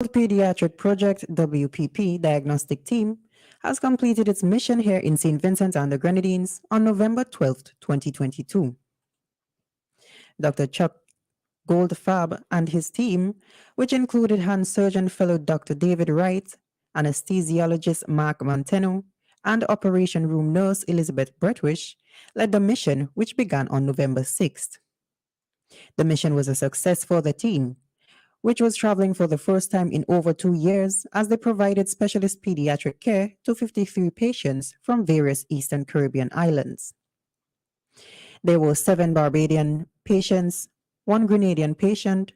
Pediatric Project WPP diagnostic team has completed its mission here in St. Vincent and the Grenadines on November 12th, 2022. Dr. Chuck Goldfarb and his team, which included hand surgeon fellow Dr. David Wright, anesthesiologist Mark Monteno, and operation room nurse Elizabeth Bretwish, led the mission, which began on November 6th. The mission was a success for the team, which was traveling for the first time in over 2 years as they provided specialist pediatric care to 53 patients from various Eastern Caribbean islands. There were 7 Barbadian patients, 1 Grenadian patient,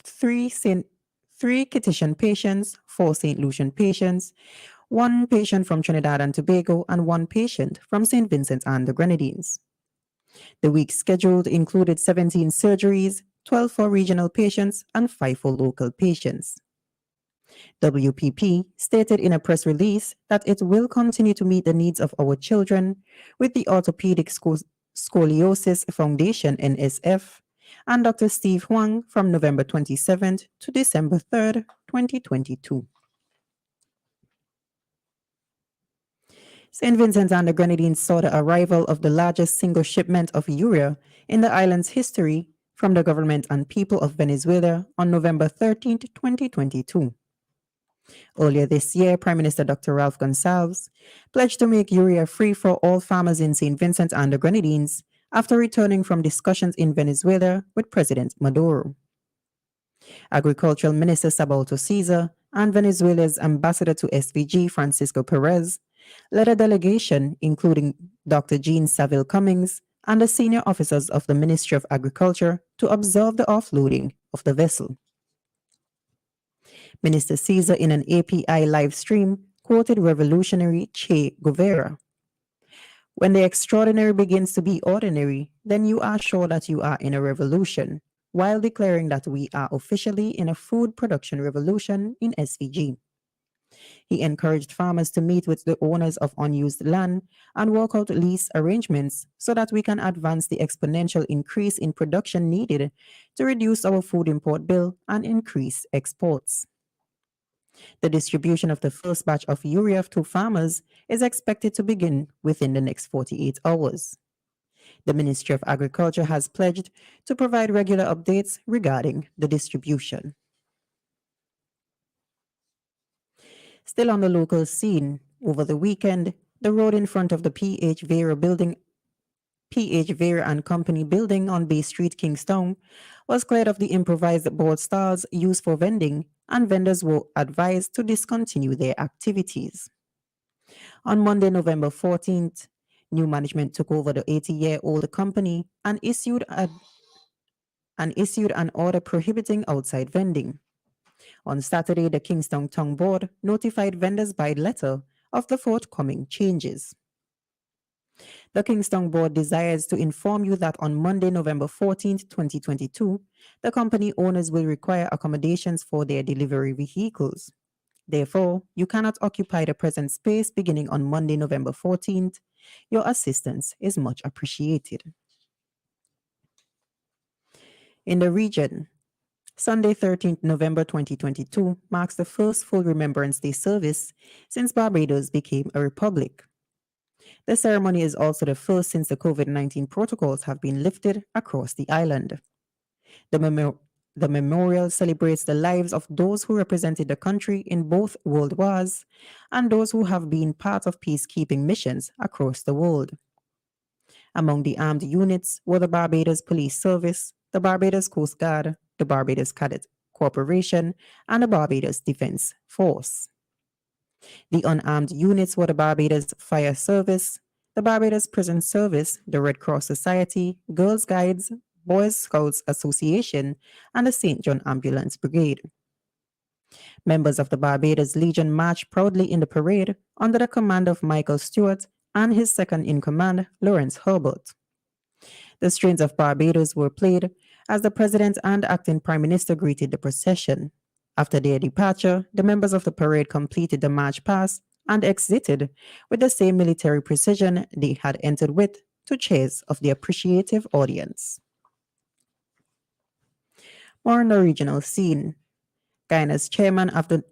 3 Kittian patients, 4 St. Lucian patients, 1 patient from Trinidad and Tobago, and 1 patient from St. Vincent and the Grenadines. The week scheduled included 17 surgeries, 12 for regional patients, and 5 for local patients. WPP stated in a press release that it will continue to meet the needs of our children with the Orthopedic Scoliosis Foundation NSF and Dr. Steve Huang from November 27th to December 3rd, 2022. St. Vincent and the Grenadines saw the arrival of the largest single shipment of urea in the island's history from the government and people of Venezuela on November 13th, 2022. Earlier this year, Prime Minister Dr. Ralph Gonsalves pledged to make urea free for all farmers in St. Vincent and the Grenadines after returning from discussions in Venezuela with President Maduro. Agricultural Minister Sabalto Caesar and Venezuela's ambassador to SVG, Francisco Perez, led a delegation including Dr. Jean Saville Cummings and the senior officers of the Ministry of Agriculture to observe the offloading of the vessel. Minister Caesar, in an API live stream, quoted revolutionary Che Guevara. "When the extraordinary begins to be ordinary, then you are sure that you are in a revolution," while declaring that we are officially in a food production revolution in SVG. He encouraged farmers to meet with the owners of unused land and work out lease arrangements so that we can advance the exponential increase in production needed to reduce our food import bill and increase exports. The distribution of the first batch of urea to farmers is expected to begin within the next 48 hours. The Ministry of Agriculture has pledged to provide regular updates regarding the distribution. Still on the local scene, over the weekend, the road in front of the PH Vera and Company building on Bay Street, Kingstown, was cleared of the improvised board stalls used for vending, and vendors were advised to discontinue their activities. On Monday, November 14th, new management took over the 80-year-old company and issued an order prohibiting outside vending. On Saturday, the Kingstown Town Board notified vendors by letter of the forthcoming changes. The Kingstown Board desires to inform you that on Monday, November 14th, 2022, the company owners will require accommodations for their delivery vehicles. Therefore, you cannot occupy the present space beginning on Monday, November 14th. Your assistance is much appreciated. In the region, Sunday, 13th November 2022 marks the first full Remembrance Day service since Barbados became a republic. The ceremony is also the first since the COVID-19 protocols have been lifted across the island. The memorial celebrates the lives of those who represented the country in both world wars and those who have been part of peacekeeping missions across the world. Among the armed units were the Barbados Police Service, the Barbados Coast Guard, the Barbados Cadet Corporation, and the Barbados Defense Force. The unarmed units were the Barbados Fire Service, the Barbados Prison Service, the Red Cross Society, Girls Guides, Boy Scouts Association, and the St. John Ambulance Brigade. Members of the Barbados Legion marched proudly in the parade under the command of Michael Stewart and his second-in-command, Lawrence Herbert. The strains of Barbados were played as the President and Acting Prime Minister greeted the procession. After their departure, the members of the parade completed the march past and exited with the same military precision they had entered with, to cheers of the appreciative audience. More on the regional scene. Guyana's chairman of the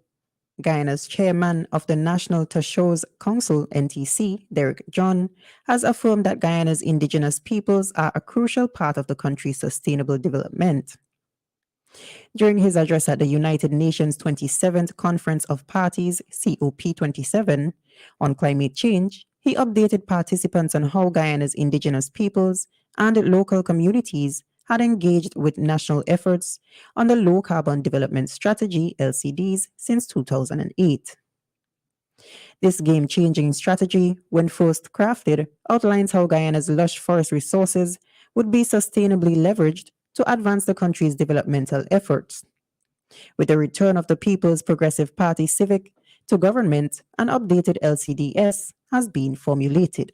National Tashos Council, NTC, Derek John, has affirmed that Guyana's indigenous peoples are a crucial part of the country's sustainable development. During his address at the United Nations 27th Conference of Parties, COP27, on climate change, he updated participants on how Guyana's indigenous peoples and local communities had engaged with national efforts on the Low Carbon Development Strategy, LCDs, since 2008. This game-changing strategy, when first crafted, outlines how Guyana's lush forest resources would be sustainably leveraged to advance the country's developmental efforts. With the return of the People's Progressive Party Civic to government, an updated LCDS has been formulated.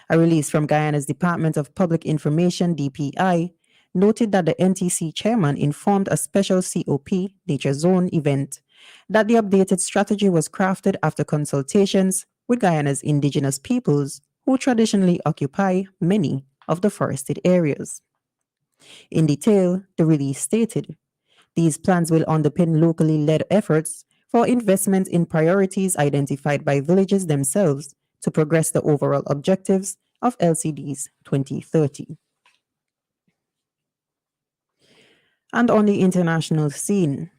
A release from Guyana's Department of Public Information, DPI, noted that the NTC chairman informed a special COP Nature Zone event that the updated strategy was crafted after consultations with Guyana's indigenous peoples who traditionally occupy many of the forested areas. In detail, the release stated, these plans will underpin locally led efforts for investment in priorities identified by villages themselves to progress the overall objectives of LCDs 2030. And on the international scene,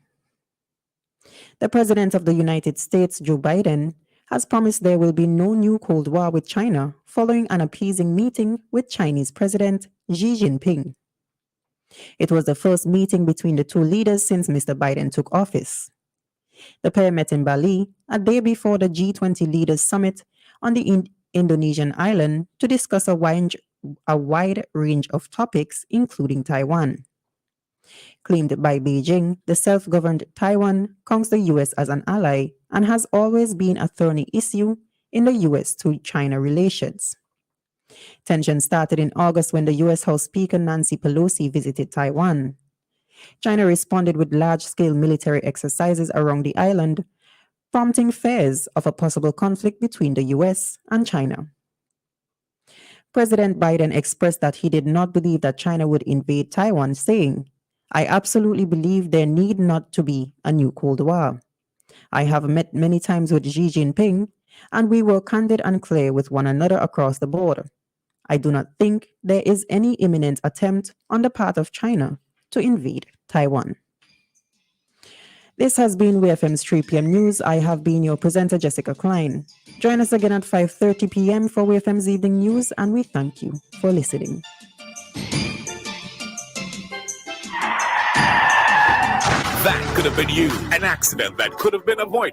the President of the United States, Joe Biden, has promised there will be no new Cold War with China following an appeasing meeting with Chinese President Xi Jinping. It was the first meeting between the two leaders since Mr. Biden took office. The pair met in Bali a day before the G20 Leaders Summit on the Indonesian island to discuss a wide range of topics, including Taiwan. Claimed by Beijing, the self-governed Taiwan counts the U.S. as an ally and has always been a thorny issue in the U.S. to China relations. Tension started in August when the U.S. House Speaker Nancy Pelosi visited Taiwan. China responded with large-scale military exercises around the island, prompting fears of a possible conflict between the U.S. and China. President Biden expressed that he did not believe that China would invade Taiwan, saying, I absolutely believe there need not to be a new Cold War. I have met many times with Xi Jinping, and we were candid and clear with one another across the board. I do not think there is any imminent attempt on the part of China to invade Taiwan. This has been WEFM's 3 p.m. News. I have been your presenter, Jessica Klein. Join us again at 5:30 p.m. for WEFM's Evening News, and we thank you for listening. That could have been you. An accident that could have been avoided.